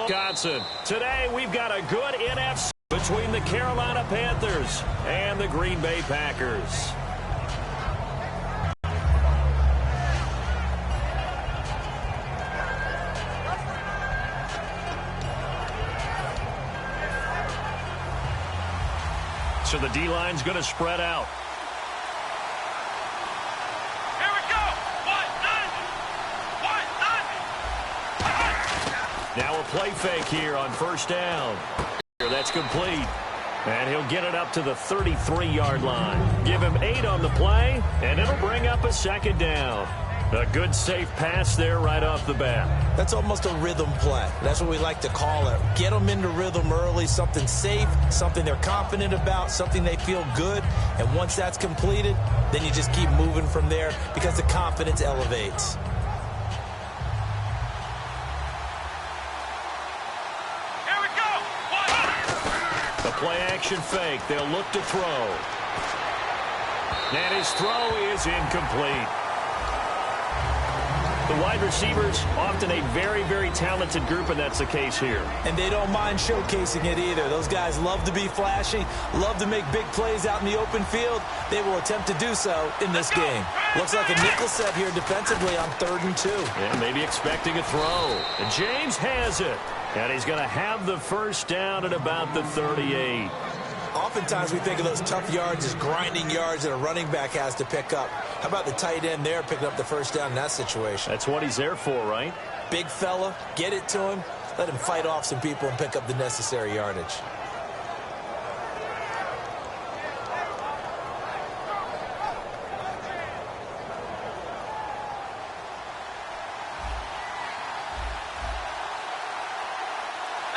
Wisconsin. Today, we've got a good NFC between the Carolina Panthers and the Green Bay Packers. So the D-line's going to spread out. Here we go. Now a play fake here on first down. That's complete. And he'll get it up to the 33-yard line. Give him 8 on the play, and it'll bring up a second down. A good, safe pass there right off the bat. That's almost a rhythm play. That's what we like to call it. Get them into rhythm early, something safe, something they're confident about, something they feel good. And once that's completed, then you just keep moving from there because the confidence elevates. Here we go. The play-action fake. They'll look to throw. And his throw is incomplete. The wide receivers, often a very, very talented group, and that's the case here. And they don't mind showcasing it either. Those guys love to be flashy, love to make big plays out in the open field. They will attempt to do so in this game. Looks like a nickel set here defensively on 3rd and 2. And maybe expecting a throw. And James has it. And he's going to have the first down at about the 38. Oftentimes we think of those tough yards as grinding yards that a running back has to pick up. How about the tight end there picking up the first down in that situation? That's what he's there for, right? Big fella, get it to him, let him fight off some people and pick up the necessary yardage.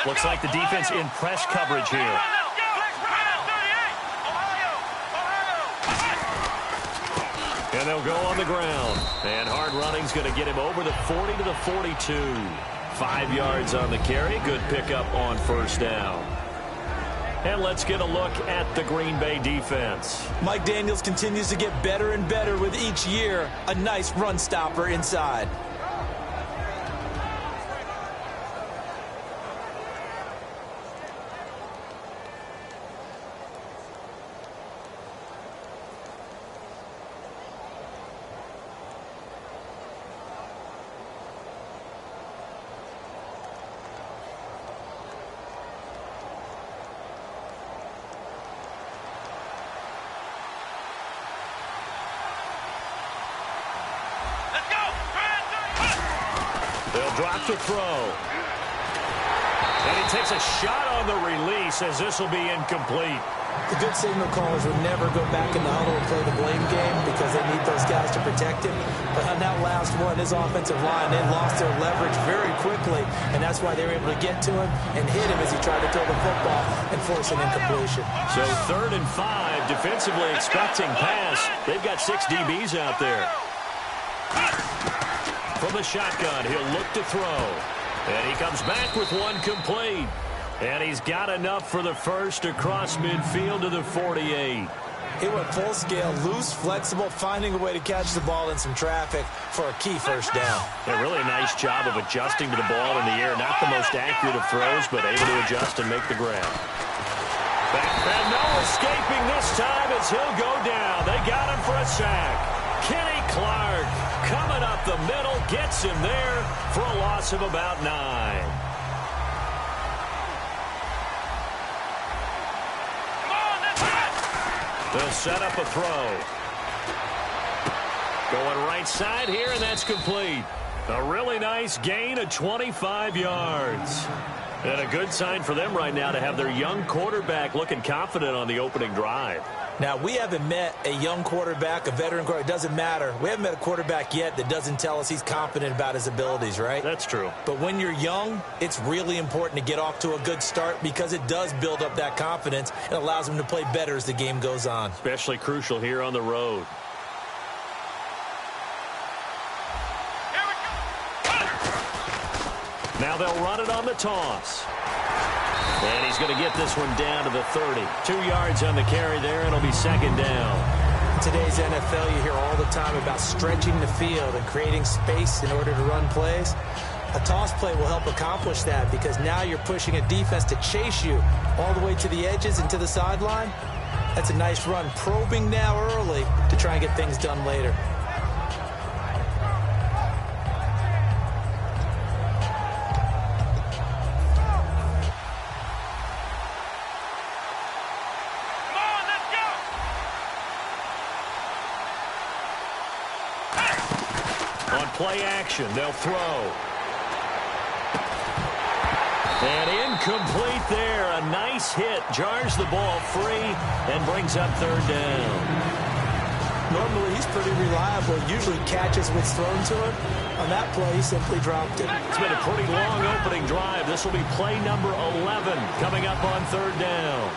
Looks like the defense in press coverage here. And they'll go on the ground. And hard running's going to get him over the 40 to the 42. 5 yards on the carry. Good pickup on first down. And let's get a look at the Green Bay defense. Mike Daniels continues to get better and better with each year. A nice run stopper inside. They'll drop to throw. And he takes a shot on the release as this will be incomplete. The good signal callers would never go back in the huddle and play the blame game because they need those guys to protect him. But on that last one, his offensive line, they lost their leverage very quickly, and that's why they were able to get to him and hit him as he tried to throw the football and force an incompletion. So 3rd and 5, defensively expecting pass. They've got 6 DBs out there. From the shotgun, he'll look to throw. And he comes back with one complete. And he's got enough for the first across midfield to the 48. He went full scale, loose, flexible, finding a way to catch the ball in some traffic for a key first down. A really nice job of adjusting to the ball in the air. Not the most accurate of throws, but able to adjust and make the grab. And no escaping this time as he'll go down. They got him for a sack. Kenny Clark coming up the middle, gets him there for a loss of about 9. They'll set up a throw. Going right side here, and that's complete. A really nice gain of 25 yards. And a good sign for them right now to have their young quarterback looking confident on the opening drive. Now, we haven't met a young quarterback, a veteran quarterback. It doesn't matter. We haven't met a quarterback yet that doesn't tell us he's confident about his abilities, right? That's true. But when you're young, it's really important to get off to a good start because it does build up that confidence and allows him to play better as the game goes on. Especially crucial here on the road. Now they'll run it on the toss. And he's going to get this one down to the 30. 2 yards on the carry there, and it'll be second down. In today's NFL, you hear all the time about stretching the field and creating space in order to run plays. A toss play will help accomplish that because now you're pushing a defense to chase you all the way to the edges and to the sideline. That's a nice run, probing now early to try and get things done later. Play action, they'll throw. And incomplete there. A nice hit. Jars the ball free and brings up third down. Normally, he's pretty reliable. Usually catches what's thrown to him. On that play, he simply dropped it. It's been a pretty long opening drive. This will be play number 11 coming up on third down.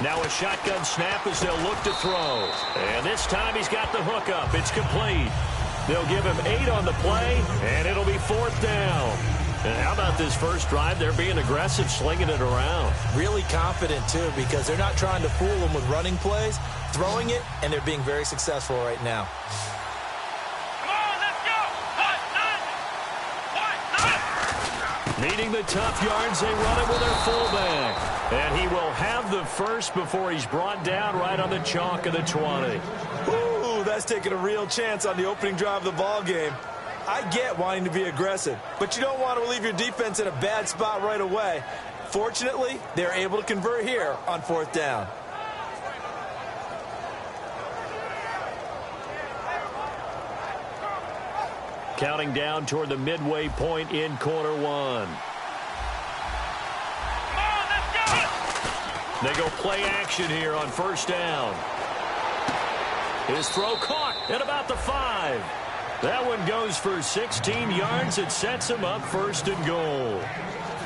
Now a shotgun snap as they'll look to throw. And this time he's got the hook up. It's complete. They'll give him 8 on the play, and it'll be fourth down. And how about this first drive? They're being aggressive, slinging it around. Really confident, too, because they're not trying to fool them with running plays, throwing it, and they're being very successful right now. Needing the tough yards, they run it with their fullback. And he will have the first before he's brought down right on the chalk of the 20. Ooh, that's taking a real chance on the opening drive of the ball game. I get wanting to be aggressive, but you don't want to leave your defense in a bad spot right away. Fortunately, they're able to convert here on fourth down. Counting down toward the midway point in quarter one. They go play action here on first down. His throw caught at about the 5. That one goes for 16 yards. It sets him up first and goal.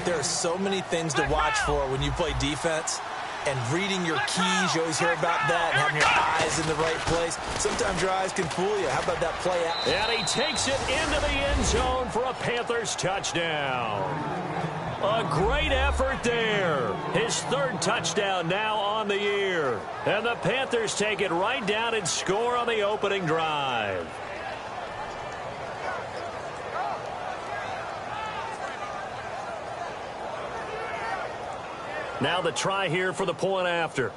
There are so many things to watch for when you play defense. And reading your keys, you always hear about that, and having your eyes in the right place. Sometimes your eyes can fool you. How about that play out? And he takes it into the end zone for a Panthers touchdown. A great effort there. His third touchdown now on the year. And the Panthers take it right down and score on the opening drive. Now the try here for the point after.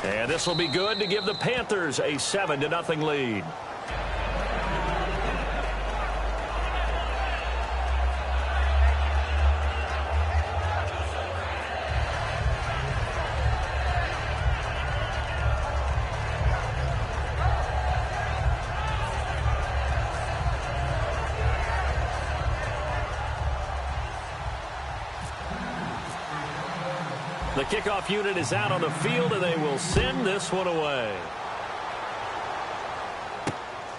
And this will be good to give the Panthers a 7-0 lead. The kickoff unit is out on the field, and they will send this one away.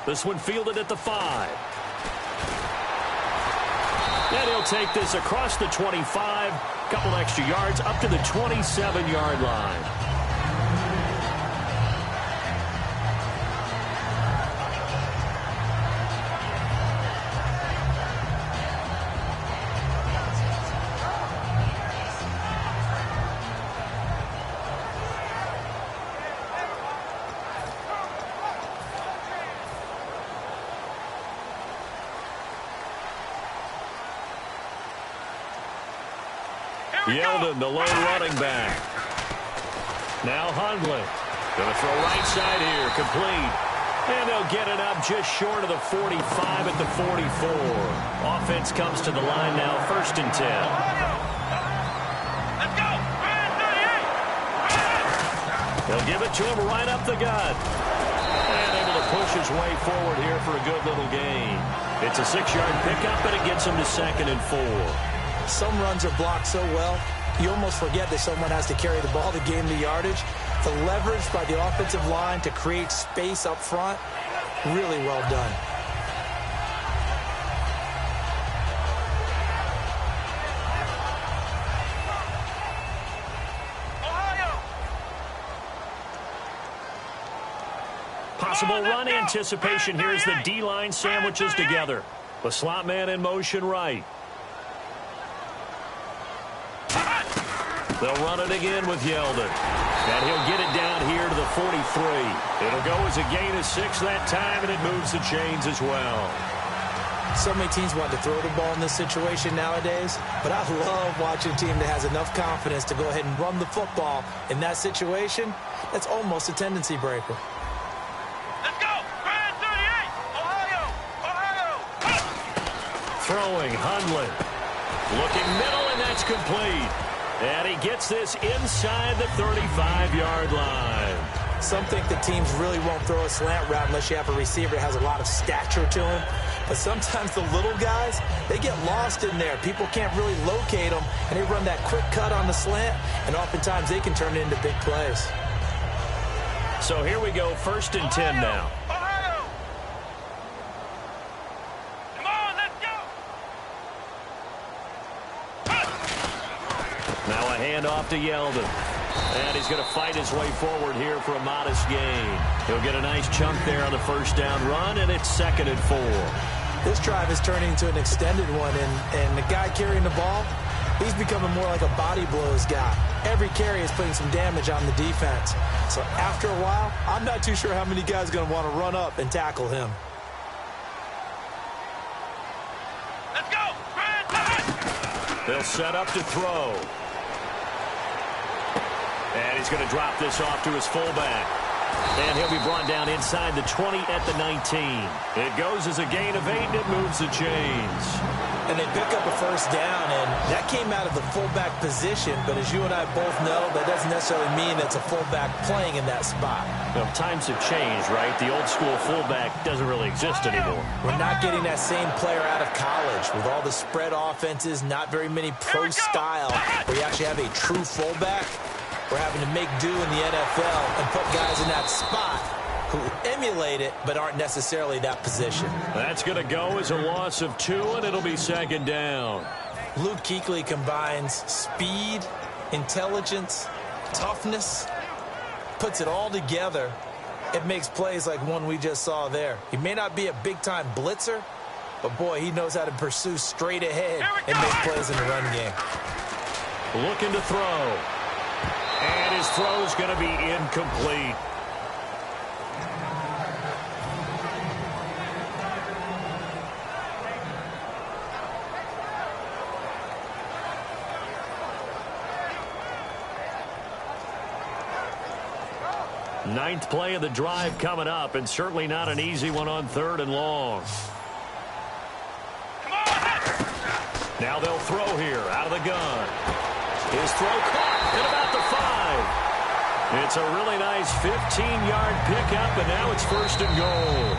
This one fielded at the 5. And he'll take this across the 25. Couple extra yards up to the 27-yard line. Yeldon, the lone running back. Now Hundley. Going to throw right side here. Complete. And they'll get it up just short of the 45 at the 44. Offense comes to the line now. First and 10. Let's go. They'll give it to him right up the gut. And able to push his way forward here for a good little gain. It's a 6-yard pickup, and it gets him to 2nd and 4. Some runs are blocked so well, you almost forget that someone has to carry the ball to gain the yardage. The leverage by the offensive line to create space up front, really well done. Possible run anticipation here as the D-line sandwiches together. The slot man in motion right. They'll run it again with Yeldon. And he'll get it down here to the 43. It'll go as a gain of 6 that time, and it moves the chains as well. So many teams want to throw the ball in this situation nowadays, but I love watching a team that has enough confidence to go ahead and run the football in that situation. That's almost a tendency breaker. Let's go! Grand 38! Ohio! Ohio! Throwing, Hundley. Looking middle, and that's complete. And he gets this inside the 35-yard line. Some think the teams really won't throw a slant route unless you have a receiver that has a lot of stature to him. But sometimes the little guys, they get lost in there. People can't really locate them, and they run that quick cut on the slant, and oftentimes they can turn it into big plays. So here we go, 1st and 10 now. Ohio! Come on, let's go! Now a handoff to Yeldon. And he's going to fight his way forward here for a modest gain. He'll get a nice chunk there on the 1st down run, and it's 2nd and 4. This drive is turning into an extended one, and the guy carrying the ball, he's becoming more like a body blows guy. Every carry is putting some damage on the defense. So after a while, I'm not too sure how many guys are going to want to run up and tackle him. Let's go! Grand 10! They'll set up to throw. And he's going to drop this off to his fullback. And he'll be brought down inside the 20 at the 19. It goes as a gain of 8, and it moves the chains. And they pick up a 1st down, and that came out of the fullback position. But as you and I both know, that doesn't necessarily mean it's a fullback playing in that spot. Well, times have changed, right? The old school fullback doesn't really exist anymore. We're not getting that same player out of college with all the spread offenses, not very many pro style, where you actually have a true fullback. We're having to make do in the NFL and put guys in that spot who emulate it but aren't necessarily that position. That's going to go as a loss of 2, and it'll be 2nd down. Luke Kuechly combines speed, intelligence, toughness, puts it all together. It makes plays like one we just saw there. He may not be a big-time blitzer, but, boy, he knows how to pursue straight ahead and make plays in the run game. Looking to throw. And his throw's going to be incomplete. Ninth play of the drive coming up, and certainly not an easy one on 3rd and long. Come on! Now they'll throw here out of the gun. His throw caught at about the 5. It's a really nice 15-yard pickup, and now it's 1st and goal.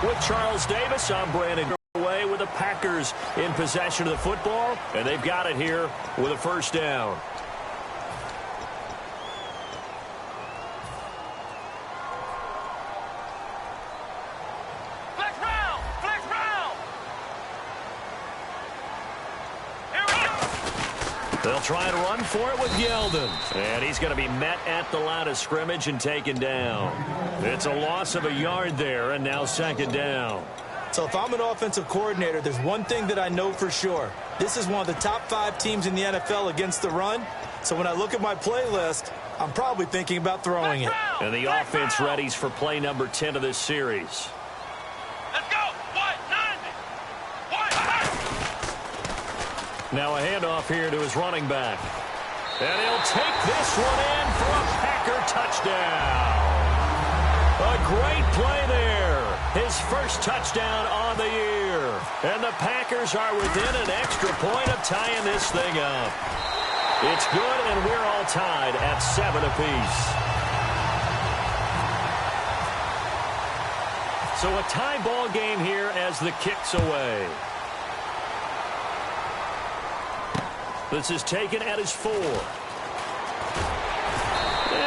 With Charles Davis, I'm Brandon away with the Packers in possession of the football, and they've got it here with a 1st down. They'll try to run for it with Yeldon. And he's going to be met at the line of scrimmage and taken down. It's a loss of a yard there, and now 2nd down. So if I'm an offensive coordinator, there's one thing that I know for sure. This is one of the top 5 teams in the NFL against the run. So when I look at my playlist, I'm probably thinking about throwing it. And the offense readies for play number 10 of this series. Let's go! What? 90! What? Now a handoff here to his running back. And he'll take this one in for a Packer touchdown. A great play there. His first touchdown on the year. And the Packers are within an extra point of tying this thing up. It's good, and we're all tied at 7 apiece. So a tie ball game here as the kick's away. This is taken at his 4. And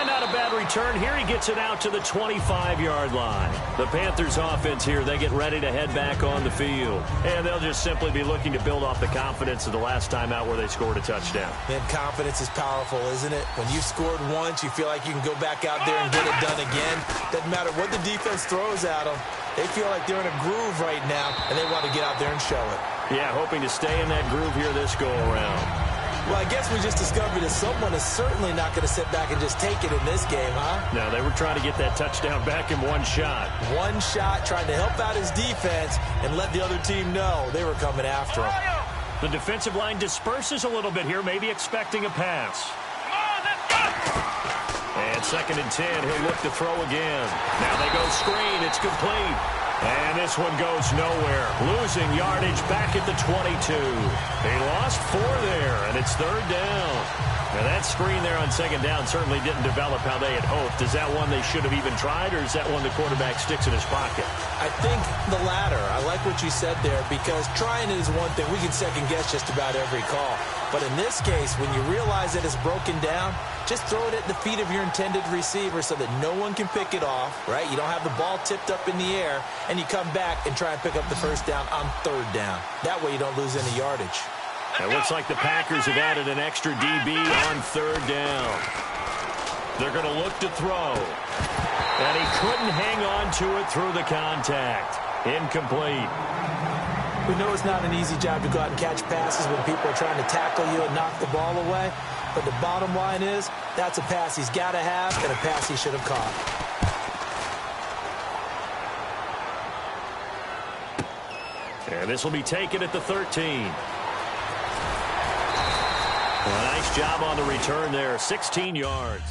not a bad return here. He gets it out to the 25-yard line. The Panthers offense here, they get ready to head back on the field. And they'll just simply be looking to build off the confidence of the last time out where they scored a touchdown. And confidence is powerful, isn't it? When you've scored once, you feel like you can go back out there and get it done again. Doesn't matter what the defense throws at them. They feel like they're in a groove right now, and they want to get out there and show it. Yeah, hoping to stay in that groove here this go-around. Well, I guess we just discovered that someone is certainly not going to sit back and just take it in this game, huh? No, they were trying to get that touchdown back in one shot. One shot, trying to help out his defense and let the other team know they were coming after him. The defensive line disperses a little bit here, maybe expecting a pass. And 2nd and 10, he'll look to throw again. Now they go screen, it's complete. And this one goes nowhere. Losing yardage back at the 22. They lost 4 there, and it's 3rd down. Now that screen there on 2nd down certainly didn't develop how they had hoped. Is that one they should have even tried, or is that one the quarterback sticks in his pocket? I think the latter. I like what you said there, because trying it is one thing. We can second-guess just about every call. But in this case, when you realize that it's broken down, just throw it at the feet of your intended receiver so that no one can pick it off, right? You don't have the ball tipped up in the air, and you come back and try and pick up the 1st down on 3rd down. That way you don't lose any yardage. It looks like the Packers have added an extra DB on 3rd down. They're going to look to throw. And he couldn't hang on to it through the contact. Incomplete. We know it's not an easy job to go out and catch passes when people are trying to tackle you and knock the ball away. But the bottom line is, that's a pass he's got to have and a pass he should have caught. And this will be taken at the 13. Well, nice job on the return there. 16 yards.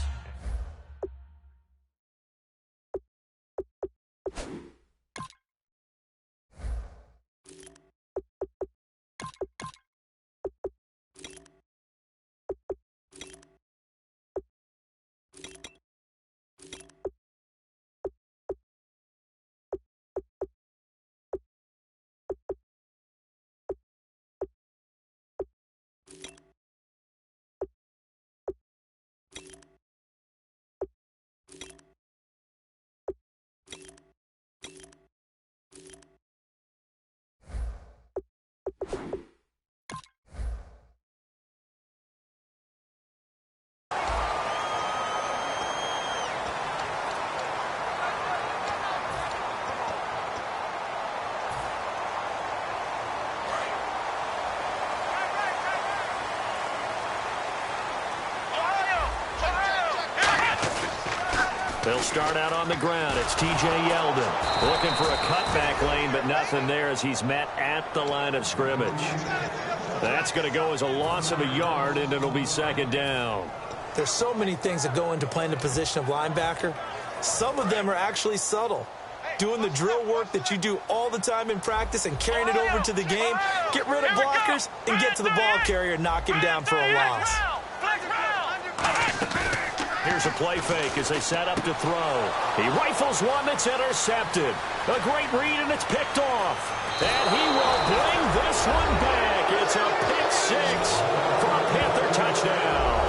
They'll start out on the ground. It's T.J. Yeldon looking for a cutback lane, but nothing there as he's met at the line of scrimmage. That's going to go as a loss of a yard, and it'll be 2nd down. There's so many things that go into playing the position of linebacker. Some of them are actually subtle. Doing the drill work that you do all the time in practice and carrying it over to the game. Get rid of blockers and get to the ball carrier and knock him down for a loss. Here's a play fake as they set up to throw. He rifles one that's intercepted. A great read, and it's picked off. And he will bring this one back. It's a pick 6 for a Panther touchdown.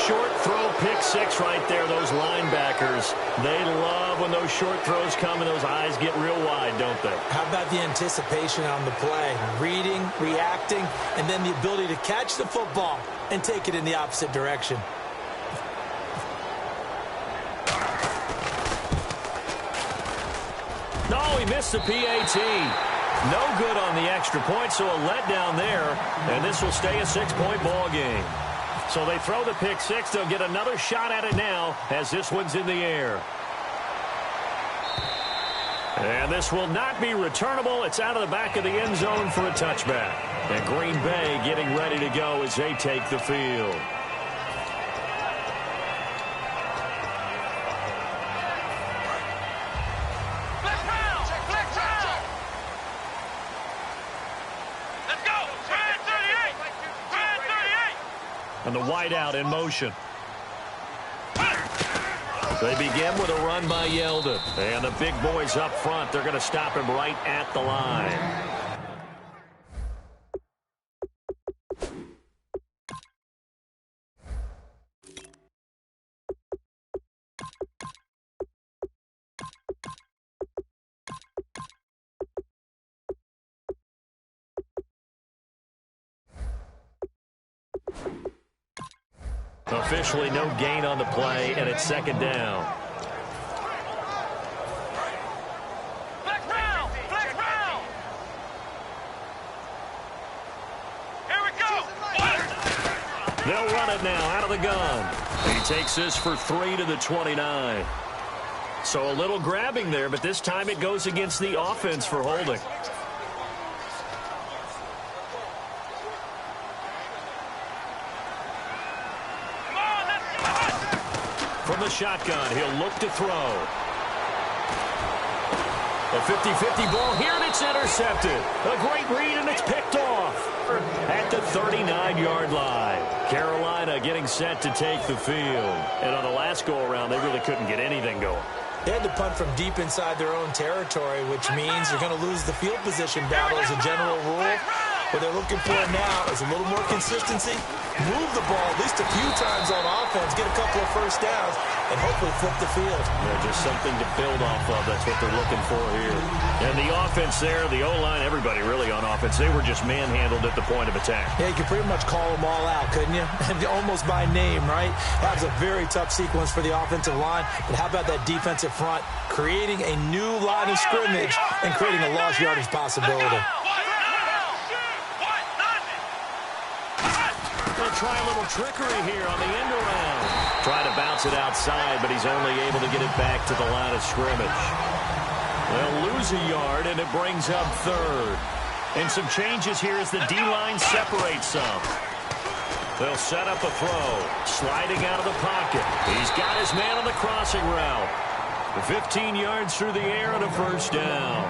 Short throw, pick 6 right there. Those linebackers, they love when those short throws come and those eyes get real wide, don't they? How about the anticipation on the play? Reading, reacting, and then the ability to catch the football and take it in the opposite direction. No, he missed the PAT. No good on the extra point, so a letdown there, and this will stay a 6-point ball game. So they throw the pick 6. They'll get another shot at it now as this one's in the air. And this will not be returnable. It's out of the back of the end zone for a touchback. And Green Bay getting ready to go as they take the field. And the wideout in motion. They begin with a run by Yeldon. And the big boys up front, they're going to stop him right at the line. Officially no gain on the play, and it's 2nd down. Flex round! Flex round! Here we go! They'll run it now out of the gun. He takes this for 3 to the 29. So a little grabbing there, but this time it goes against the offense for holding. From the shotgun, he'll look to throw. A 50-50 ball here, and it's intercepted. A great read, and it's picked off at the 39-yard line. Carolina getting set to take the field. And on the last go-around, they really couldn't get anything going. They had to punt from deep inside their own territory, which means you're going to lose the field position battle as a general rule. What they're looking for now is a little more consistency, move the ball at least a few times on offense, get a couple of first downs, and hopefully flip the field. Yeah, just something to build off of. That's what they're looking for here. And the offense there, the O-line, everybody really on offense, they were just manhandled at the point of attack. Yeah, you could pretty much call them all out, couldn't you? Almost by name, right? That was a very tough sequence for the offensive line. But how about that defensive front creating a new line of scrimmage and creating a lost yardage possibility? Try a little trickery here on the end around. Try to bounce it outside, but he's only able to get it back to the line of scrimmage. They'll lose a yard, and it brings up third. And some changes here as the D-line separates some. They'll set up a throw. Sliding out of the pocket. He's got his man on the crossing route. 15 yards through the air and a first down.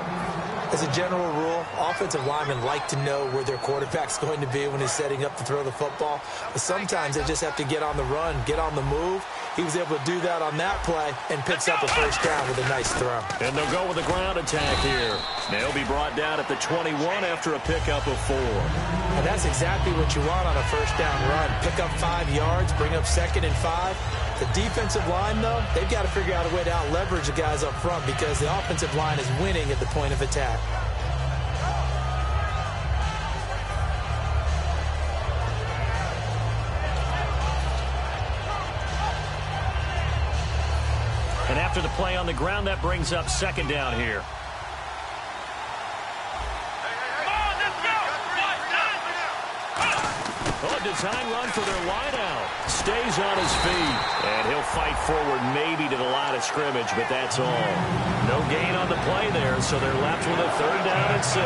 As a general rule, offensive linemen like to know where their quarterback's going to be when he's setting up to throw the football. But sometimes they just have to get on the run, get on the move. He was able to do that on that play and picks up a first down with a nice throw. And they'll go with a ground attack here. They'll be brought down at the 21 after a pickup of 4. And that's exactly what you want on a first down run. Pick up 5 yards, bring up 2nd and 5. The defensive line, though, they've got to figure out a way to out-leverage the guys up front because the offensive line is winning at the point of attack. And after the play on the ground, that brings up 2nd down here. A design run for their wideout. Stays on his feet. And he'll fight forward maybe to the line of scrimmage, but that's all. No gain on the play there, so they're left with a 3rd down and 6.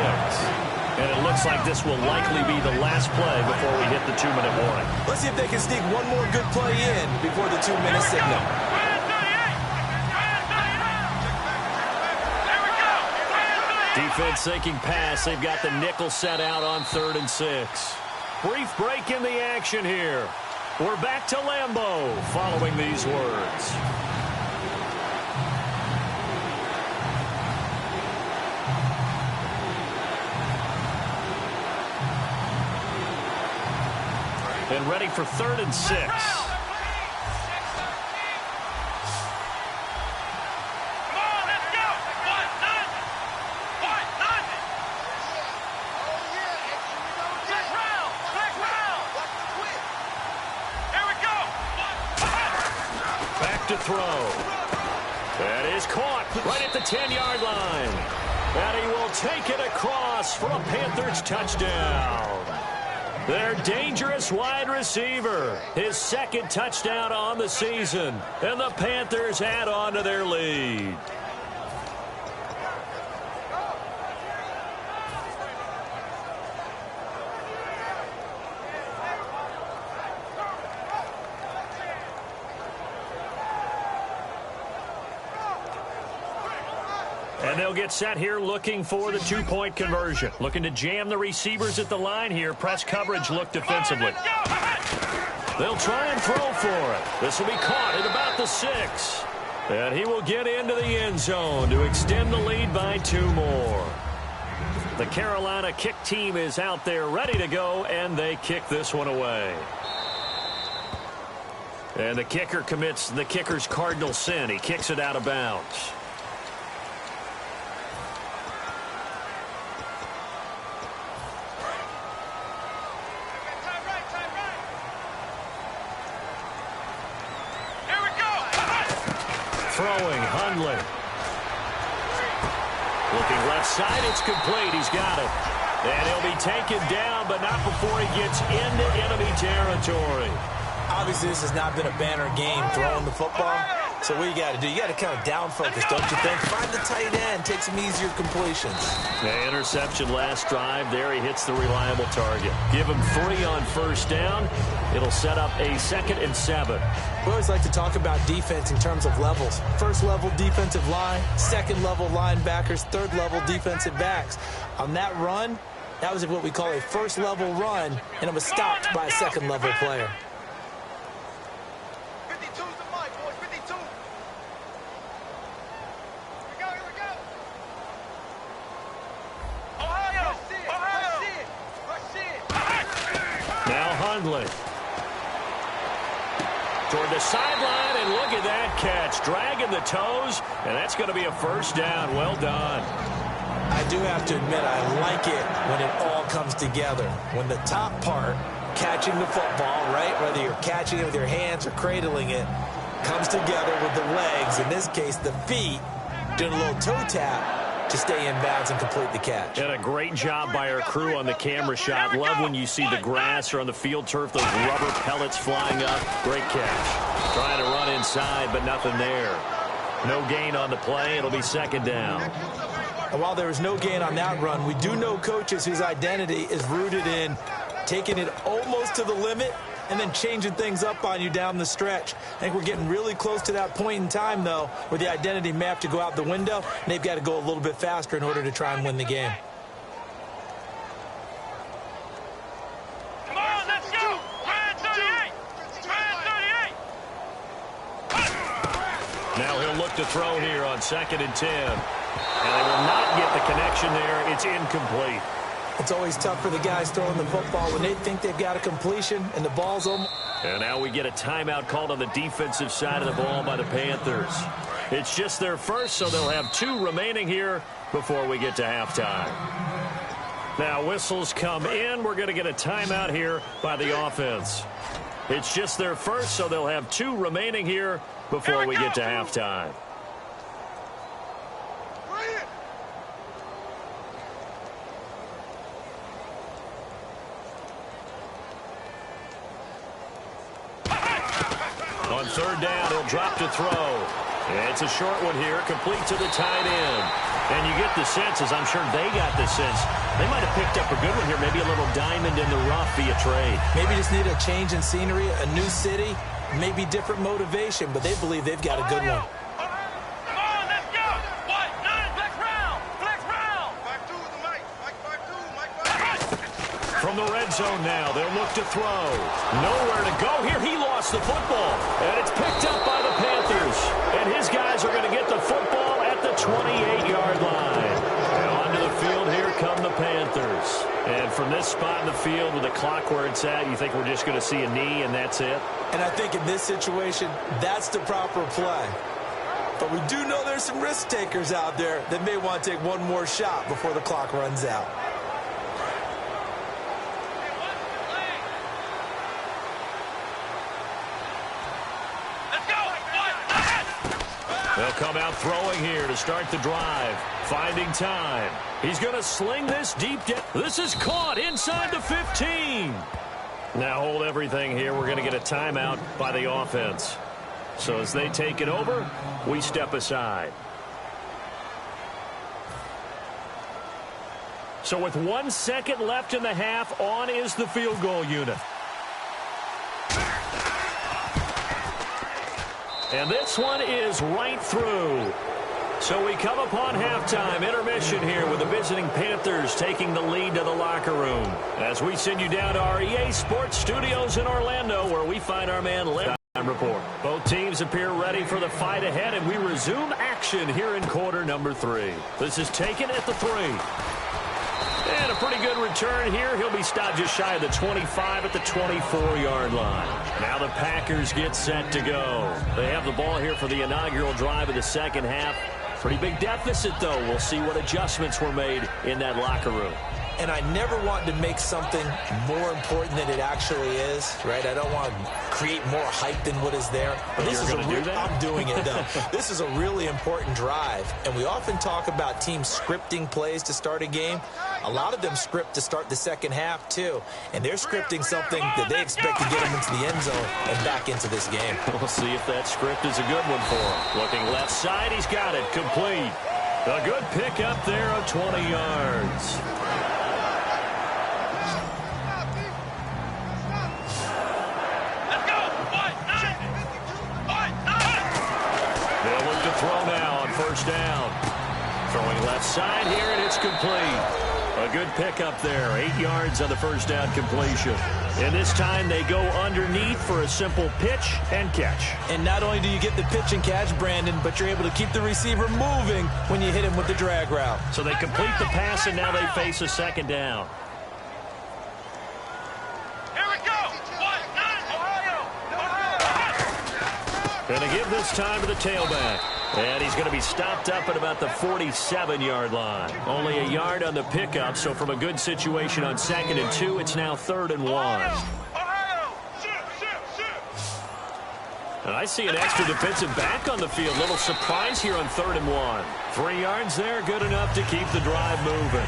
And it looks like this will likely be the last play before we hit the 2-minute warning. Let's see if they can sneak one more good play in before the 2-minute signal. Defense thinking pass. They've got the nickel set out on 3rd and 6. Brief break in the action here. We're back to Lambeau following these words. And ready for 3rd and 6. To throw. That is caught right at the 10-yard line. And he will take it across for a Panthers touchdown. Their dangerous wide receiver. His 2nd touchdown on the season. And the Panthers add on to their lead. And they'll get set here looking for the 2-point conversion. Looking to jam the receivers at the line here. Press coverage look defensively. They'll try and throw for it. This will be caught at about the 6. And he will get into the end zone to extend the lead by 2 more. The Carolina kick team is out there ready to go, and they kick this one away. And the kicker commits the kicker's cardinal sin. He kicks it out of bounds. Throwing, Hundley. Looking left side, it's complete. He's got it. And he'll be taken down, but not before he gets into enemy territory. Obviously, this has not been a banner game throwing the football. So what you got to do, you got to kind of down focus, don't you think? Find the tight end, take some easier completions. The interception last drive. There he hits the reliable target. Give him 3 on first down. It'll set up a 2nd and 7. We always like to talk about defense in terms of levels. First level defensive line, second level linebackers, third level defensive backs. On that run, that was what we call a first level run, and it was stopped by a second level player. Toward the sideline, and look at that catch. Dragging the toes, and that's going to be a first down. Well done. I do have to admit, I like it when it all comes together. When the top part, catching the football, right, whether you're catching it with your hands or cradling it, comes together with the legs, in this case the feet, doing a little toe tap to stay in bounds and complete the catch. And a great job by our crew on the camera shot. Love when you see the grass or on the field turf, those rubber pellets flying up. Great catch. Trying to run inside, but nothing there. No gain on the play. It'll be 2nd down. And while there was no gain on that run, we do know coaches whose identity is rooted in taking it almost to the limit and then changing things up on you down the stretch. I think we're getting really close to that point in time, though, where the identity may have to go out the window, and they've got to go a little bit faster in order to try and win the game. Come on, let's go! Red 38! Red 38! Now he'll look to throw here on 2nd and 10. And they will not get the connection there. It's incomplete. It's always tough for the guys throwing the football when they think they've got a completion and the ball's almost... And now we get a timeout called on the defensive side of the ball by the Panthers. It's just their first, so they'll have 2 remaining here before we get to halftime. Now whistles come in. We're going to get a timeout here by the offense. It's just their first, so they'll have 2 remaining here before we get to halftime. On 3rd down, he'll drop to throw. It's a short one here, complete to the tight end. And you get the sense, as I'm sure they got the sense, they might have picked up a good one here, maybe a little diamond in the rough via trade. Maybe just need a change in scenery, a new city, maybe different motivation, but they believe they've got a good one. Come on, let's go! White 9, flex round! Flex round! Mike 2 the Mike. Mike 5-2, Mike 5. From the red zone now, they'll look to throw. Nowhere to go here. He lost the football. And it's picked up by the Panthers. And his guys are going to get the football at the 28-yard line. And onto the field, here come the Panthers. And from this spot in the field with the clock where it's at, you think we're just going to see a knee and that's it? And I think in this situation, that's the proper play. But we do know there's some risk takers out there that may want to take one more shot before the clock runs out. They'll come out throwing here to start the drive. Finding time. He's going to sling this deep down. This is caught inside the 15. Now hold everything here. We're going to get a timeout by the offense. So as they take it over, we step aside. So with 1 second left in the half, on is the field goal unit. And this one is right through. So we come upon halftime intermission here with the visiting Panthers taking the lead to the locker room. As we send you down to our EA Sports Studios in Orlando, where we find our man Len. Report. Both teams appear ready for the fight ahead, and we resume action here in quarter number 3. This is taken at the 3. And a pretty good return here. He'll be stopped just shy of the 25 at the 24-yard line. Now the Packers get set to go. They have the ball here for the inaugural drive of the second half. Pretty big deficit, though. We'll see what adjustments were made in that locker room. And I never want to make something more important than it actually is, right? I don't want to create more hype than what is there. But this is I'm doing it, though. This is a really important drive. And we often talk about teams scripting plays to start a game. A lot of them script to start the second half, too. And they're scripting something that they expect to get them into the end zone and back into this game. We'll see if that script is a good one for him. Looking left side, he's got it. Complete. A good pick up there of 20 yards. They'll look to throw now on first down. Throwing left side here, and it's complete. A good pick up there. 8 yards on the first down completion. And this time they go underneath for a simple pitch and catch. And not only do you get the pitch and catch, Brandon, but you're able to keep the receiver moving when you hit him with the drag route. So they complete the pass, and now they face a second down. Here we go. Ohio. And they give this time to the tailback. And he's going to be stopped up at about the 47-yard line. Only a yard on the pickup, so from a good situation on 2nd and 2, it's now 3rd and 1. Ohio. Shoot. And I see an extra defensive back on the field. Little surprise here on 3rd and 1. 3 yards there, good enough to keep the drive moving.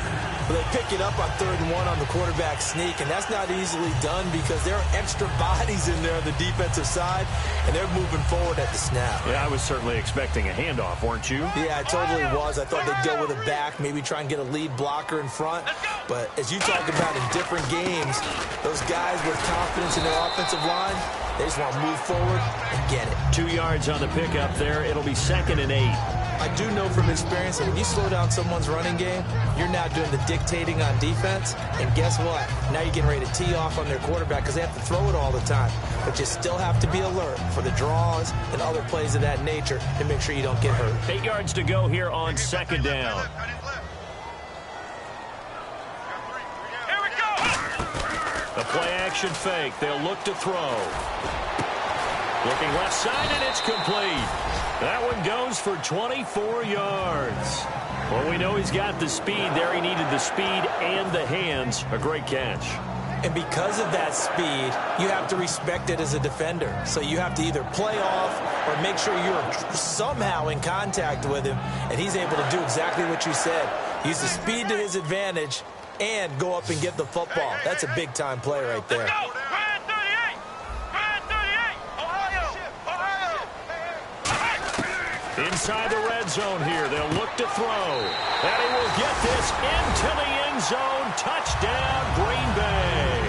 Well, they pick it up on 3rd and 1 on the quarterback sneak, and that's not easily done because there are extra bodies in there on the defensive side, and they're moving forward at the snap. Yeah, I was certainly expecting a handoff, weren't you? Yeah, I totally was. I thought they'd go with a back, maybe try and get a lead blocker in front. But as you talk about in different games, those guys with confidence in their offensive line, they just want to move forward and get it. 2 yards on the pickup there. It'll be 2nd and 8. I do know from experience that when you slow down someone's running game, you're now doing the dictating on defense. And guess what? Now you're getting ready to tee off on their quarterback because they have to throw it all the time. But you still have to be alert for the draws and other plays of that nature to make sure you don't get hurt. 8 yards to go here on 2nd down. Here we go. A play-action fake. They'll look to throw. Looking left side, and it's complete. That one goes for 24 yards. Well, we know he's got the speed there. He needed the speed and the hands. A great catch. And because of that speed, you have to respect it as a defender. So you have to either play off or make sure you're somehow in contact with him, and he's able to do exactly what you said. Use the speed to his advantage and go up and get the football. That's a big-time play right there. Inside the red zone here, they'll look to throw. And he will get this into the end zone. Touchdown, Green Bay.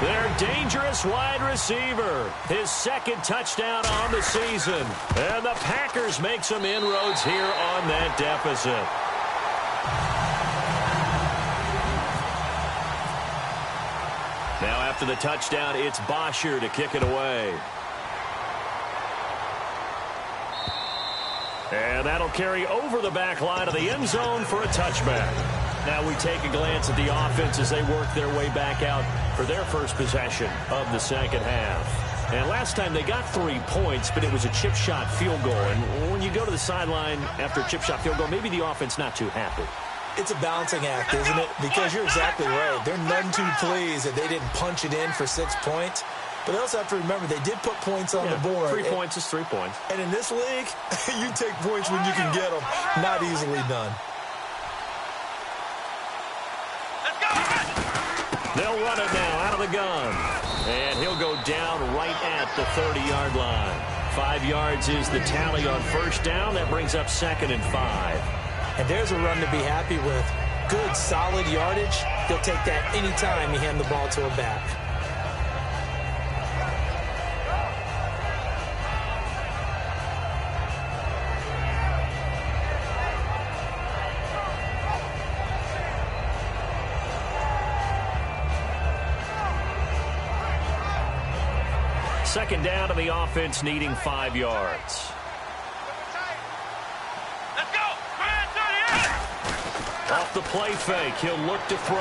Their dangerous wide receiver. His 2nd touchdown on the season. And the Packers make some inroads here on that deficit. Now after the touchdown, it's Bosher to kick it away. And that'll carry over the back line of the end zone for a touchback. Now we take a glance at the offense as they work their way back out for their first possession of the second half. And last time they got 3 points, but it was a chip shot field goal. And when you go to the sideline after a chip shot field goal, maybe the offense not too happy. It's a balancing act, isn't it? Because you're exactly right. They're none too pleased that they didn't punch it in for 6 points. But they also have to remember they did put points on the board. 3 points is 3 points. And in this league, you take points when you can get them. Not easily done. Let's go. They'll run it now out of the gun. And he'll go down right at the 30-yard line. 5 yards is the tally on first down. That brings up 2nd and 5. And there's a run to be happy with. Good, solid yardage. He'll take that anytime you hand the ball to a back. Second down to the offense, needing 5 yards. Let's go. Off the play fake, he'll look to throw.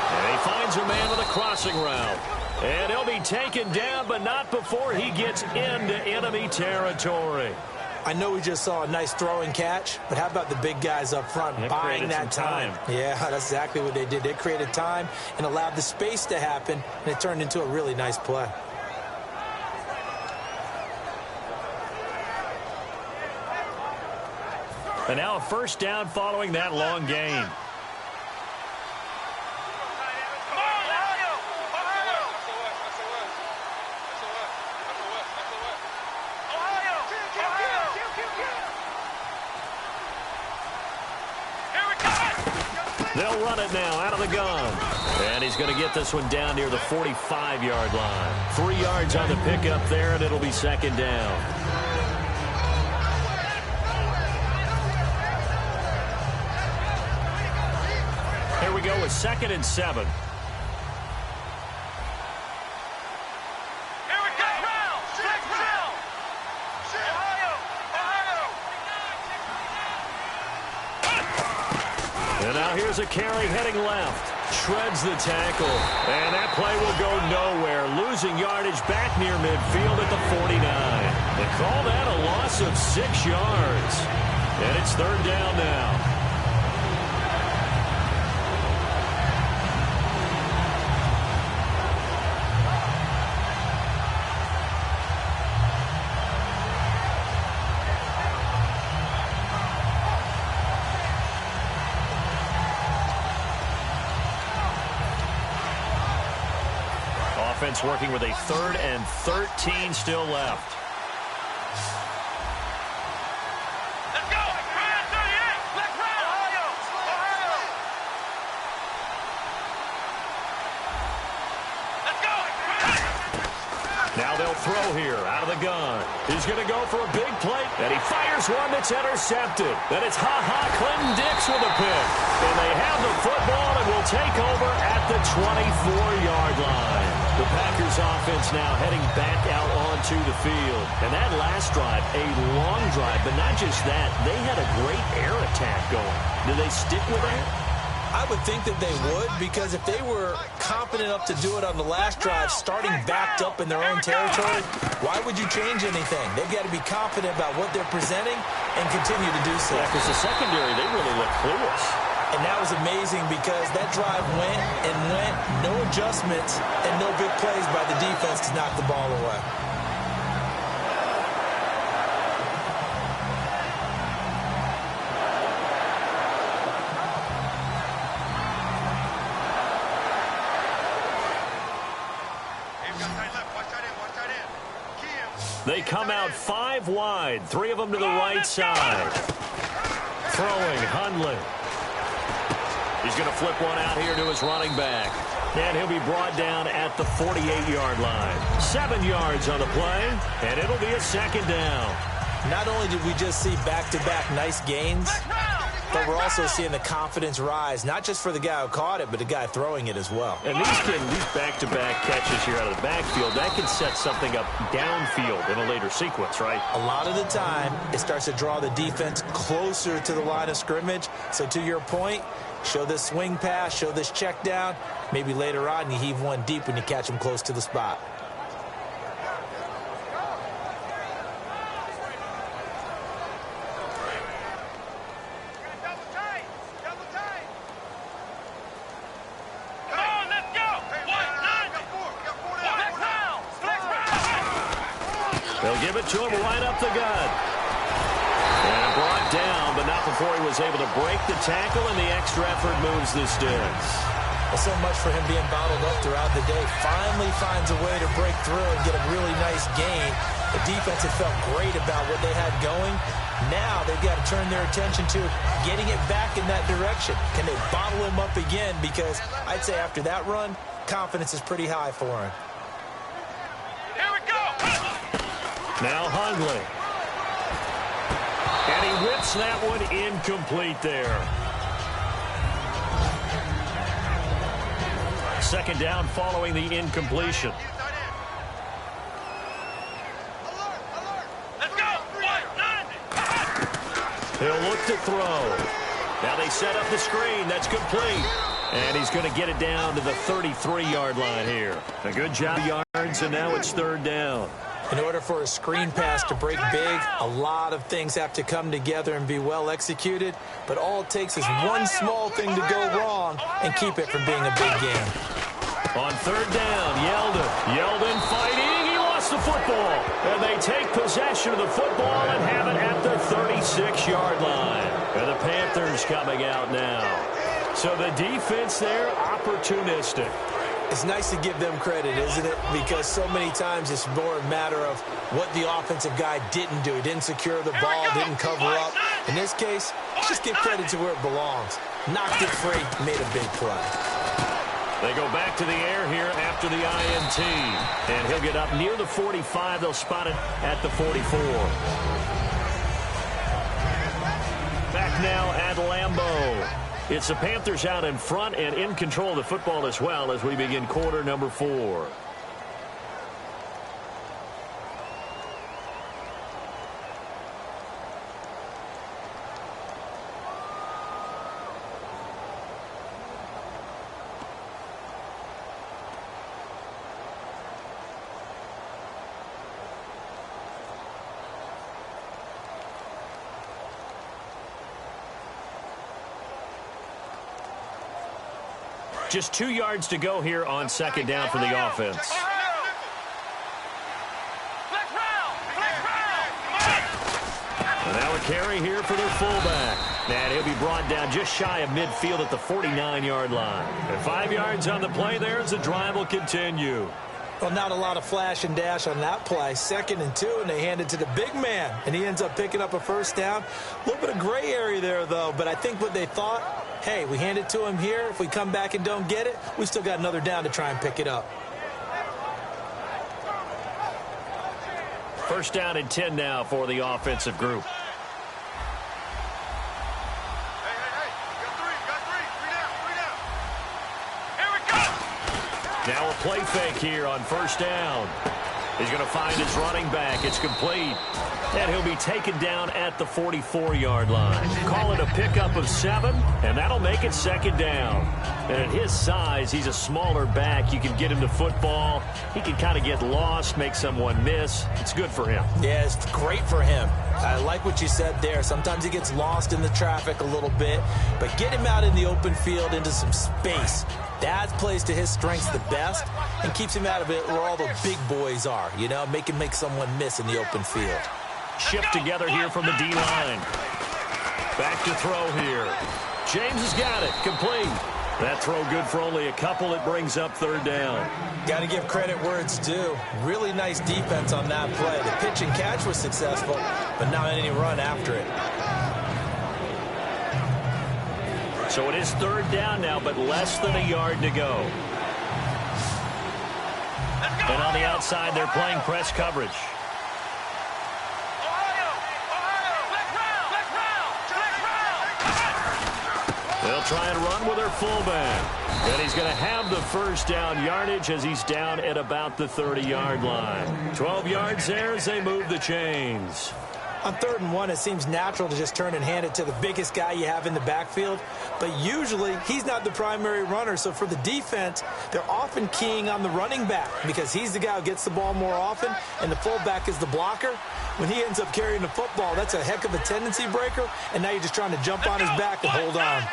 And he finds a man with a crossing route. And he'll be taken down, but not before he gets into enemy territory. I know we just saw a nice throwing catch, but how about the big guys up front buying that time? Yeah, that's exactly what they did. They created time and allowed the space to happen, and it turned into a really nice play. And now a first down following that long gain. They'll run it now out of the gun. And he's going to get this one down near the 45-yard line. 3 yards on the pickup there, and it'll be second down. Here we go with 2nd and 7. And now here's a carry heading left. Shreds the tackle. And that play will go nowhere. Losing yardage back near midfield at the 49. They call that a loss of 6 yards. And it's third down now. Offense working with a 3rd and 13 still left. Let's go! 38! Let's run! Ohio! Let's go! Now they'll throw here out of the gun. He's going to go for a big play, and he fires one that's intercepted. Then it's Clinton Dix with a pick. And they have the football and will take over at the 24-yard line. The Packers offense now heading back out onto the field. And that last drive, a long drive, but not just that. They had a great air attack going. Do they stick with that? I would think that they would, because if they were confident enough to do it on the last drive, starting backed up in their own territory, why would you change anything? They've got to be confident about what they're presenting and continue to do so. Yeah, because the secondary, they really look clueless. And that was amazing because that drive went and went, no adjustments, and no big plays by the defense to knock the ball away. They come out 5 wide, 3 of them to the right side. Throwing, Hundley. He's going to flip one out here to his running back. And he'll be brought down at the 48-yard line. 7 yards on the play, and it'll be a second down. Not only did we just see back-to-back nice gains, but we're also seeing the confidence rise, not just for the guy who caught it, but the guy throwing it as well. And these back-to-back catches here out of the backfield, that can set something up downfield in a later sequence, right? A lot of the time, it starts to draw the defense closer to the line of scrimmage. So to your point, show this swing pass, show this check down. Maybe later on you heave one deep when you catch them close to the spot. They'll give it to him right up the gut. And brought down, but not before he was able to break the tackle, and the extra effort moves the sticks. Well, so much for him being bottled up throughout the day. Finally finds a way to break through and get a really nice gain. The defense had felt great about what they had going. Now they've got to turn their attention to getting it back in that direction. Can they bottle him up again? Because I'd say after that run, confidence is pretty high for him. Here we go! Now Hundley. And he whips that one incomplete there. Second down following the incompletion. Let's go! He'll look to throw. Now they set up the screen. That's complete. And he's going to get it down to the 33-yard line here. A good job, yards, and now it's third down. In order for a screen pass to break big, a lot of things have to come together and be well executed, but all it takes is one small thing to go wrong and keep it from being a big game. On third down, Yeldon fighting. He lost the football. And they take possession of the football and have it at the 36-yard line. And the Panthers coming out now. So the defense there, opportunistic. It's nice to give them credit, isn't it? Because so many times it's more a matter of what the offensive guy didn't do. He didn't secure the ball, didn't cover up. In this case, just give credit to where it belongs. Knocked it free, made a big play. They go back to the air here after the INT. And he'll get up near the 45. They'll spot it at the 44. Back now at Lambeau. It's the Panthers out in front and in control of the football as well as we begin quarter number 4. Just 2 yards to go here on second down for the offense. And now a carry here for their fullback. And he'll be brought down just shy of midfield at the 49-yard line. And 5 yards on the play there as the drive will continue. Well, not a lot of flash and dash on that play. 2nd and 2, and they hand it to the big man. And he ends up picking up a first down. A little bit of gray area there, though. But I think what they thought, hey, we hand it to him here. If we come back and don't get it, we still got another down to try and pick it up. First down and 10 now for the offensive group. Now a play fake here on first down. He's going to find his running back. It's complete. And he'll be taken down at the 44-yard line. Call it a pickup of 7, and that'll make it second down. And at his size, he's a smaller back. You can get him to football. He can kind of get lost, make someone miss. It's good for him. Yeah, it's great for him. I like what you said there. Sometimes he gets lost in the traffic a little bit, but get him out in the open field into some space. That plays to his strengths the best and keeps him out of it where all the big boys are, you know, make someone miss in the open field. Shift together here from the D-line. Back to throw here. James has got it. Complete. That throw good for only a couple. It brings up third down. Got to give credit where it's due. Really nice defense on that play. The pitch and catch was successful, but not any run after it. So it is third down now, but less than a yard to go. And on the outside, they're playing press coverage. They'll try and run with their fullback. And he's going to have the first down yardage as he's down at about the 30-yard line. 12 yards there as they move the chains. On 3rd and 1, it seems natural to just turn and hand it to the biggest guy you have in the backfield. But usually, he's not the primary runner. So for the defense, they're often keying on the running back because he's the guy who gets the ball more often, and the fullback is the blocker. When he ends up carrying the football, that's a heck of a tendency breaker, and now you're just trying to jump on his back and hold on.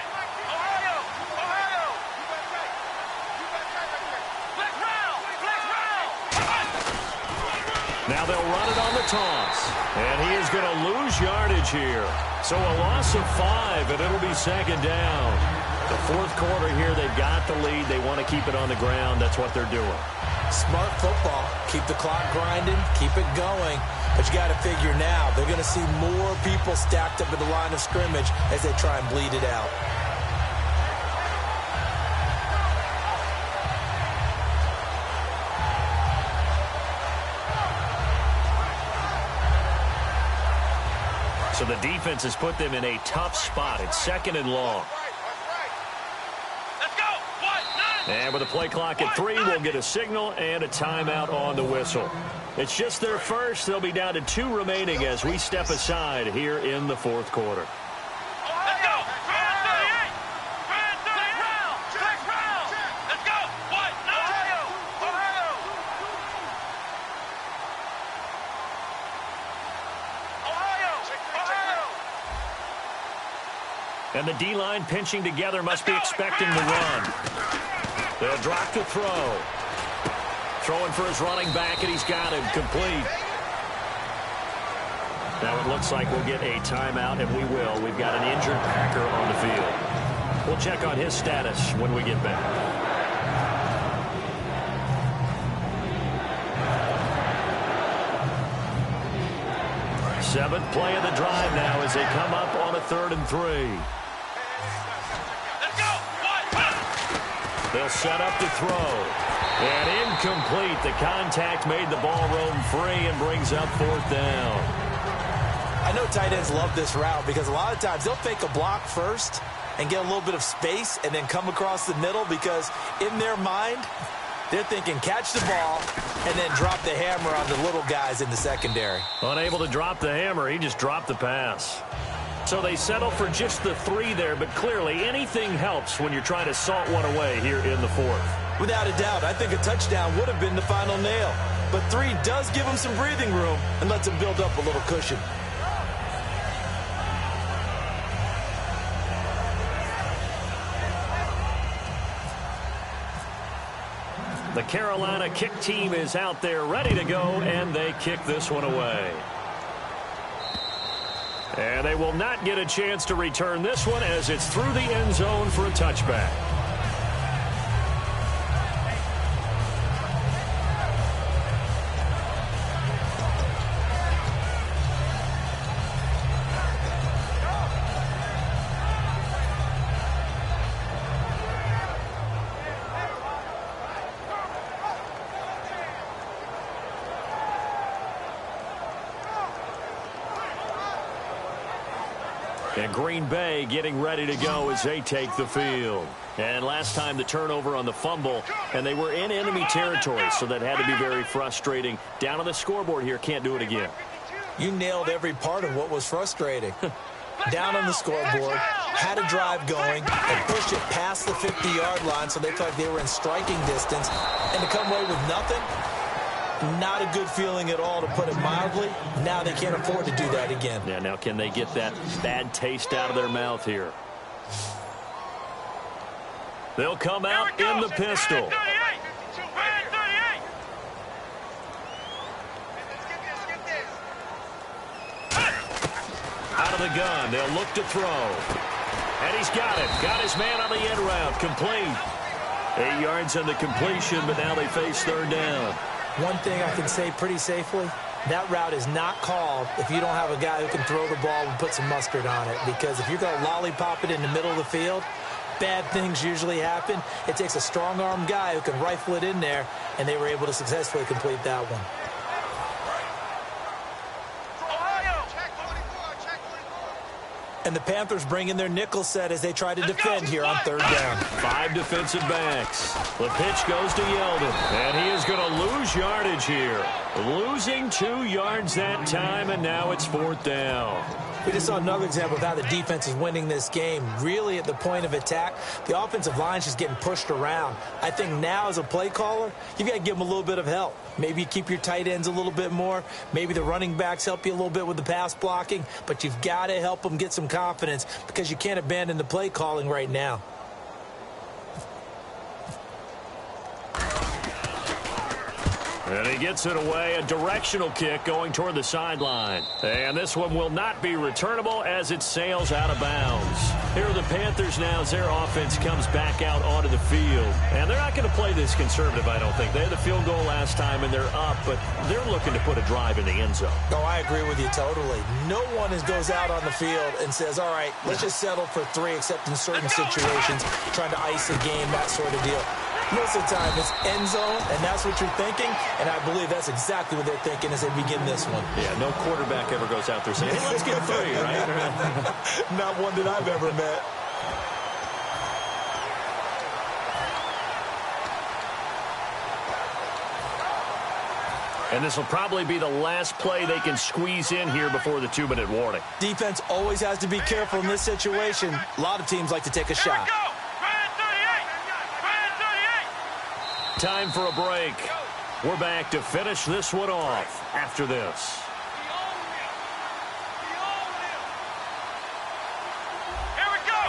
Now they'll run it on the toss. And he is going to lose yardage here. So a loss of 5, and it'll be second down. The fourth quarter here, they've got the lead. They want to keep it on the ground. That's what they're doing. Smart football. Keep the clock grinding. Keep it going. But you got to figure now, they're going to see more people stacked up at the line of scrimmage as they try and bleed it out. So the defense has put them in a tough spot. It's 2nd and long. Let's go. And with a play clock at 3, we'll get a signal and a timeout on the whistle. It's just their first. They'll be down to 2 remaining as we step aside here in the fourth quarter. Let's go. Round 38. Round 38. Next round. Let's go. Ohio. And the D-line pinching together must be expecting the run. They'll drop to throw. Throwing for his running back, and he's got him complete. Now it looks like we'll get a timeout, and we will. We've got an injured Packer on the field. We'll check on his status when we get back. Seventh play of the drive now as they come up on a 3rd and 3. Let's go. They'll set up to throw. And incomplete. The contact made the ball roam free and brings up 4th down. I know tight ends love this route because a lot of times they'll fake a block first and get a little bit of space and then come across the middle because in their mind, they're thinking catch the ball and then drop the hammer on the little guys in the secondary. Unable to drop the hammer, he just dropped the pass. So they settle for just the 3 there, but clearly anything helps when you're trying to salt one away here in the 4th. Without a doubt, I think a touchdown would have been the final nail. But 3 does give them some breathing room and lets them build up a little cushion. The Carolina kick team is out there ready to go, and they kick this one away. And they will not get a chance to return this one as it's through the end zone for a touchback. And Green Bay getting ready to go as they take the field. And last time the turnover on the fumble, and they were in enemy territory, so that had to be very frustrating. Down on the scoreboard here, can't do it again. You nailed every part of what was frustrating. Down on the scoreboard, had a drive going, and pushed it past the 50-yard line so they felt like they were in striking distance. And to come away with nothing, not a good feeling at all, to put it mildly. Now they can't afford to do that again. Yeah, now can they get that bad taste out of their mouth here? They'll come out in the pistol. Out of the gun, they'll look to throw. And he's got it. Got his man on the end route. Complete. 8 yards on the completion, but now they face 3rd down. One thing I can say pretty safely, that route is not called if you don't have a guy who can throw the ball and put some mustard on it. Because if you're going to lollipop it in the middle of the field, bad things usually happen. It takes a strong-arm guy who can rifle it in there, and they were able to successfully complete that one. And the Panthers bring in their nickel set as they try to defend here on 3rd down. 5 defensive backs. The pitch goes to Yeldon, and he is going to lose yardage here. Losing 2 yards that time, and now it's 4th down. We just saw another example of how the defense is winning this game. Really at the point of attack, the offensive line's just getting pushed around. I think now as a play caller, you've got to give them a little bit of help. Maybe you keep your tight ends a little bit more. Maybe the running backs help you a little bit with the pass blocking. But you've got to help them get some confidence because you can't abandon the play calling right now. And he gets it away, a directional kick going toward the sideline. And this one will not be returnable as it sails out of bounds. Here are the Panthers now as their offense comes back out onto the field. And they're not going to play this conservative, I don't think. They had the field goal last time, and they're up, but they're looking to put a drive in the end zone. Oh, I agree with you totally. No one goes out on the field and says, all right, let's just settle for 3, except in certain situations, trying to ice a game, that sort of deal. Most of the time, it's end zone, and that's what you're thinking, and I believe that's exactly what they're thinking as they begin this one. Yeah, no quarterback ever goes out there saying, hey, let's get 3, right? Not one that I've ever met. And this will probably be the last play they can squeeze in here before the 2-minute warning. Defense always has to be careful in this situation. A lot of teams like to take a shot. Time for a break. We're back to finish this one off after this. Here we go.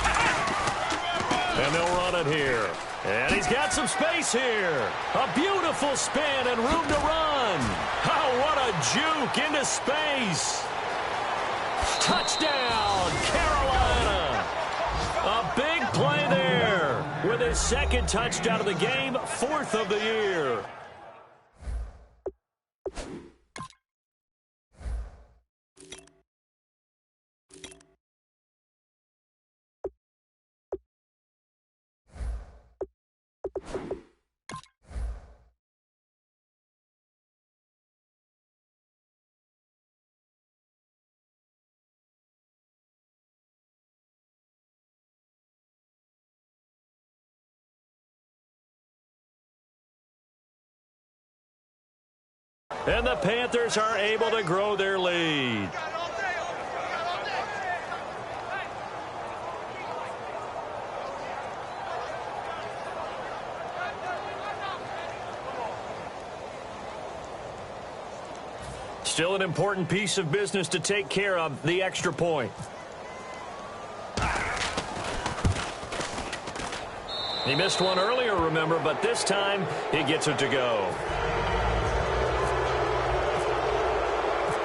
And they'll run it here. And he's got some space here. A beautiful spin and room to run. Oh, what a juke into space. Touchdown, Carolina. A big play there with his second touchdown of the game, 4th of the year. And the Panthers are able to grow their lead. Still an important piece of business to take care of, the extra point. He missed one earlier, remember, but this time he gets it to go.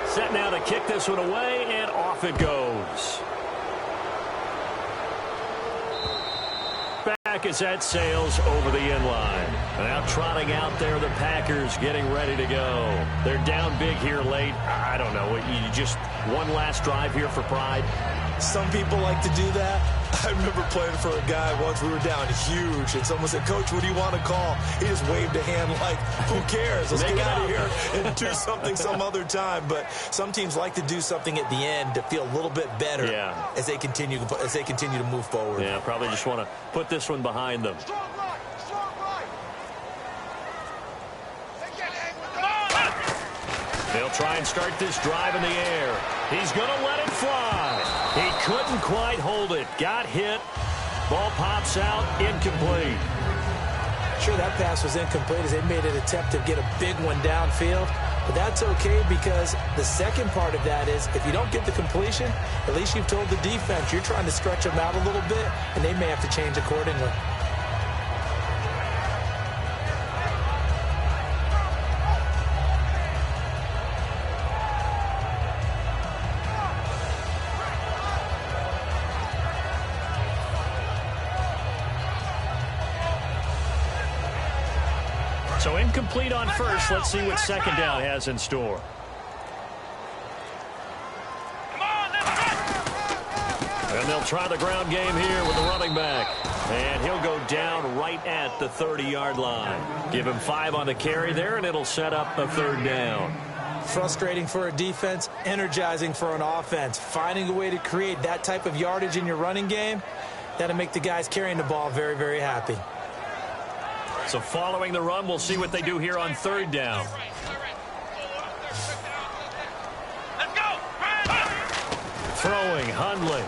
Set now to kick this one away, and off it goes. Back as that sails over the end line. Now trotting out there, the Packers getting ready to go. They're down big here late. I don't know. You just one last drive here for pride. Some people like to do that. I remember playing for a guy once. We were down huge, and someone said, "Coach, what do you want to call?" He just waved a hand like, "Who cares? Let's get out of here and do something some other time." But some teams like to do something at the end to feel a little bit better as they continue to move forward. Yeah, probably just want to put this one behind them. They'll try and start this drive in the air. He's going to let it fly. He couldn't quite hold it. Got hit. Ball pops out. Incomplete. Sure, that pass was incomplete as they made an attempt to get a big one downfield. But that's okay because the second part of that is if you don't get the completion, at least you've told the defense you're trying to stretch them out a little bit, and they may have to change accordingly. So incomplete on first. Let's see what second down has in store. And they'll try the ground game here with the running back. And he'll go down right at the 30-yard line. Give him 5 on the carry there, and it'll set up a 3rd down. Frustrating for a defense, energizing for an offense. Finding a way to create that type of yardage in your running game, that'll make the guys carrying the ball very, very happy. So following the run, we'll see what they do here on 3rd down. Throwing, Hundley.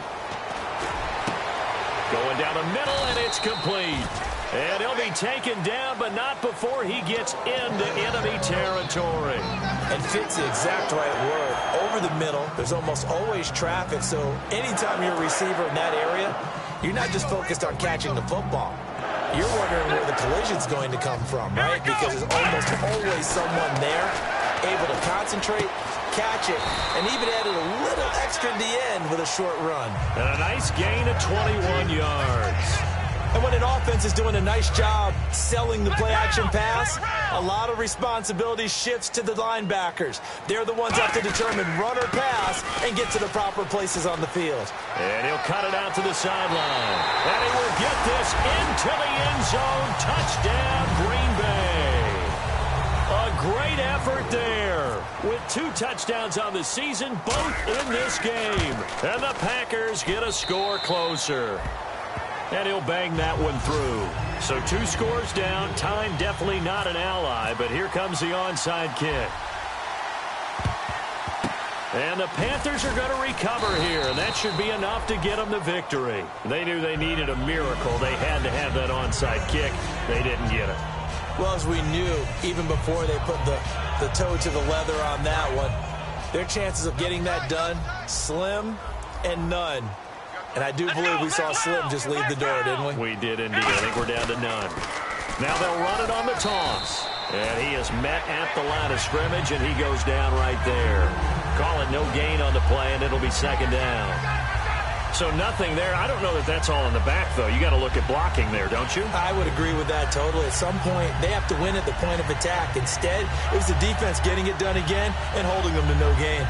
Going down the middle, and it's complete. And he'll be taken down, but not before he gets into enemy territory. And fits the exact right word. Over the middle, there's almost always traffic, so anytime you're a receiver in that area, you're not just focused on catching the football. You're wondering where the collision's going to come from, right? Because there's almost always someone there able to concentrate, catch it, and even added a little extra at the end with a short run. And a nice gain of 21 yards. And when an offense is doing a nice job selling the play-action pass, a lot of responsibility shifts to the linebackers. They're the ones that have to determine run or pass and get to the proper places on the field. And he'll cut it out to the sideline. And he will get this into the end zone. Touchdown, Green Bay. A great effort there with 2 touchdowns on the season, both in this game. And the Packers get a score closer. And he'll bang that one through. So 2 scores down. Time definitely not an ally, but here comes the onside kick. And the Panthers are going to recover here, and that should be enough to get them the victory. They knew they needed a miracle. They had to have that onside kick. They didn't get it. Well, as we knew, even before they put the toe to the leather on that one, their chances of getting that done, slim and none. And I do believe we saw Slim just leave the door, didn't we? We did indeed. I think we're down to none. Now they'll run it on the toss. And he is met at the line of scrimmage, and he goes down right there. Call it no gain on the play, and it'll be second down. So nothing there. I don't know that that's all in the back, though. You got to look at blocking there, don't you? I would agree with that totally. At some point, they have to win at the point of attack. Instead, it was the defense getting it done again and holding them to no gain.